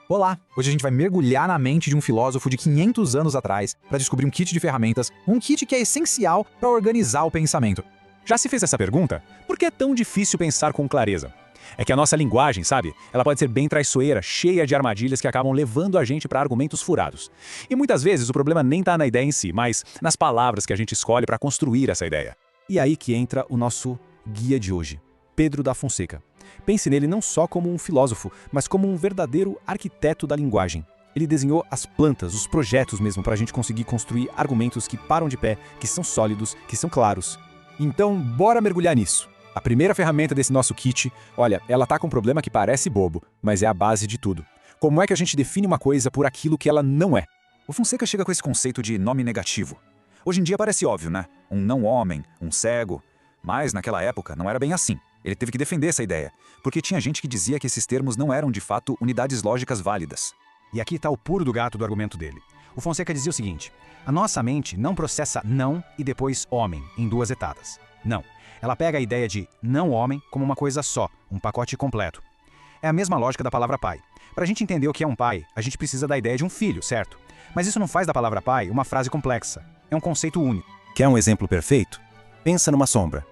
Olá! Hoje a gente vai mergulhar na mente de um filósofo de 500 anos atrás para descobrir um kit de ferramentas, um kit que é essencial para organizar o pensamento. Já se fez essa pergunta? Por que é tão difícil pensar com clareza? É que a nossa linguagem, sabe? Ela pode ser bem traiçoeira, cheia de armadilhas que acabam levando a gente para argumentos furados. E muitas vezes o problema nem está na ideia em si, mas nas palavras que a gente escolhe para construir essa ideia. E aí que entra o nosso guia de hoje, Pedro da Fonseca. Pense nele não só como um filósofo, mas como um verdadeiro arquiteto da linguagem. Ele desenhou as plantas, os projetos mesmo, para a gente conseguir construir argumentos que param de pé, que são sólidos, que são claros. Então, bora mergulhar nisso. A primeira ferramenta desse nosso kit, olha, ela tá com um problema que parece bobo, mas é a base de tudo. Como é que a gente define uma coisa por aquilo que ela não é? O Fonseca chega com esse conceito de nome negativo. Hoje em dia parece óbvio, né? Um não-homem, um cego. Mas naquela época não era bem assim. Ele teve que defender essa ideia, porque tinha gente que dizia que esses termos não eram de fato unidades lógicas válidas. E aqui está o puro do gato do argumento dele. O Fonseca dizia o seguinte: a nossa mente não processa não e depois homem em duas etapas. Não. Ela pega a ideia de não-homem como uma coisa só, um pacote completo. É a mesma lógica da palavra pai. Para a gente entender o que é um pai, a gente precisa da ideia de um filho, certo? Mas isso não faz da palavra pai uma frase complexa. É um conceito único. Quer um exemplo perfeito? Pensa numa sombra.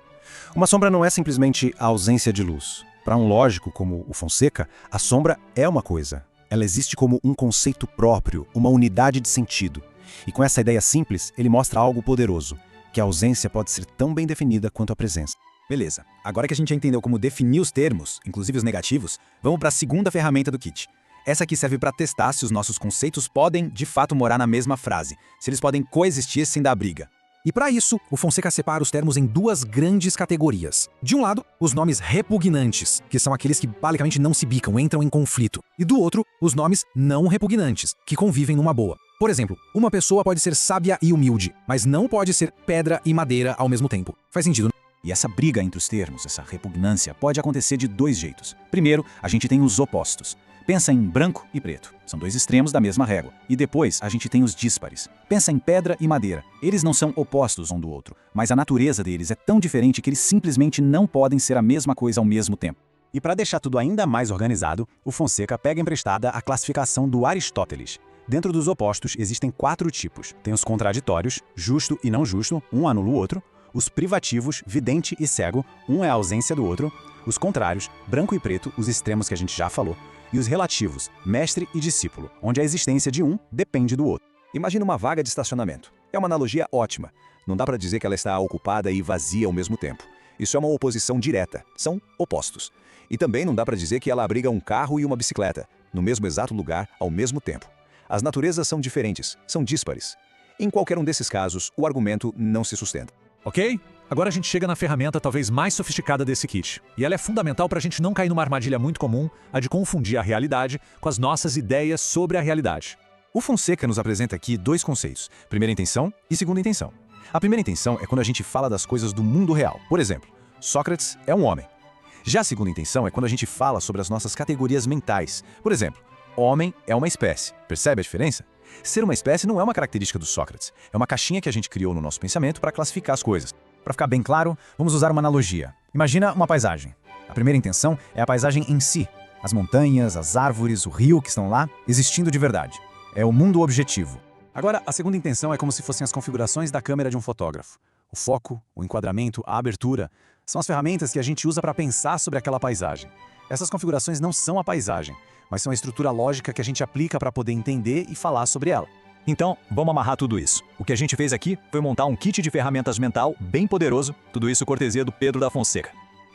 Uma sombra não é simplesmente a ausência de luz. Para um lógico como o Fonseca, a sombra é uma coisa. Ela existe como um conceito próprio, uma unidade de sentido. E com essa ideia simples, ele mostra algo poderoso, que a ausência pode ser tão bem definida quanto a presença. Beleza, agora que a gente já entendeu como definir os termos, inclusive os negativos, vamos para a segunda ferramenta do kit. Essa aqui serve para testar se os nossos conceitos podem, de fato, morar na mesma frase, se eles podem coexistir sem dar briga. E para isso, o Fonseca separa os termos em duas grandes categorias. De um lado, os nomes repugnantes, que são aqueles que basicamente não se bicam, entram em conflito. E do outro, os nomes não repugnantes, que convivem numa boa. Por exemplo, uma pessoa pode ser sábia e humilde, mas não pode ser pedra e madeira ao mesmo tempo. Faz sentido, não? E essa briga entre os termos, essa repugnância, pode acontecer de dois jeitos. Primeiro, a gente tem os opostos. Pensa em branco e preto. São dois extremos da mesma régua. E depois, a gente tem os díspares. Pensa em pedra e madeira. Eles não são opostos um do outro, mas a natureza deles é tão diferente que eles simplesmente não podem ser a mesma coisa ao mesmo tempo. E para deixar tudo ainda mais organizado, o Fonseca pega emprestada a classificação do Aristóteles. Dentro dos opostos existem 4 tipos. Tem os contraditórios, justo e não justo, um anula o outro. Os privativos, vidente e cego, um é a ausência do outro. Os contrários, branco e preto, os extremos que a gente já falou. E os relativos, mestre e discípulo, onde a existência de um depende do outro. Imagina uma vaga de estacionamento. É uma analogia ótima. Não dá para dizer que ela está ocupada e vazia ao mesmo tempo. Isso é uma oposição direta. São opostos. E também não dá para dizer que ela abriga um carro e uma bicicleta, no mesmo exato lugar, ao mesmo tempo. As naturezas são diferentes, são díspares. Em qualquer um desses casos, o argumento não se sustenta. Ok? Agora a gente chega na ferramenta talvez mais sofisticada desse kit. E ela é fundamental para a gente não cair numa armadilha muito comum, a de confundir a realidade com as nossas ideias sobre a realidade. O Fonseca nos apresenta aqui dois conceitos, primeira intenção e segunda intenção. A primeira intenção é quando a gente fala das coisas do mundo real. Por exemplo, Sócrates é um homem. Já a segunda intenção é quando a gente fala sobre as nossas categorias mentais. Por exemplo, homem é uma espécie. Percebe a diferença? Ser uma espécie não é uma característica do Sócrates. É uma caixinha que a gente criou no nosso pensamento para classificar as coisas. Para ficar bem claro, vamos usar uma analogia. Imagina uma paisagem. A primeira intenção é a paisagem em si. As montanhas, as árvores, o rio que estão lá, existindo de verdade. É o mundo objetivo. Agora, a segunda intenção é como se fossem as configurações da câmera de um fotógrafo. O foco, o enquadramento, a abertura, são as ferramentas que a gente usa para pensar sobre aquela paisagem. Essas configurações não são a paisagem, mas são a estrutura lógica que a gente aplica para poder entender e falar sobre ela. Então, vamos amarrar tudo isso. O que a gente fez aqui foi montar um kit de ferramentas mental bem poderoso, tudo isso cortesia do Pedro da Fonseca.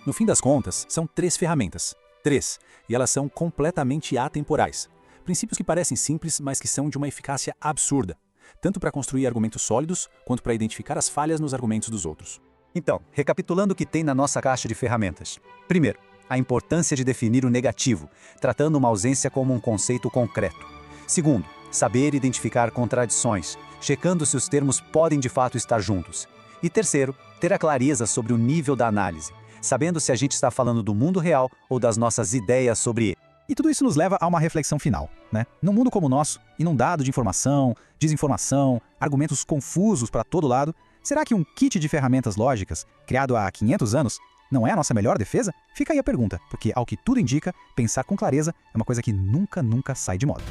No fim das contas, são 3 ferramentas. 3. E elas são completamente atemporais. Princípios que parecem simples, mas que são de uma eficácia absurda. Tanto para construir argumentos sólidos, quanto para identificar as falhas nos argumentos dos outros. Então, recapitulando o que tem na nossa caixa de ferramentas. Primeiro, a importância de definir o negativo, tratando uma ausência como um conceito concreto. Segundo, saber identificar contradições, checando se os termos podem de fato estar juntos. E terceiro, ter a clareza sobre o nível da análise, sabendo se a gente está falando do mundo real ou das nossas ideias sobre ele. E tudo isso nos leva a uma reflexão final, né? Num mundo como o nosso, inundado de informação, desinformação, argumentos confusos para todo lado, será que um kit de ferramentas lógicas, criado há 500 anos, não é a nossa melhor defesa? Fica aí a pergunta, porque ao que tudo indica, pensar com clareza é uma coisa que nunca sai de moda.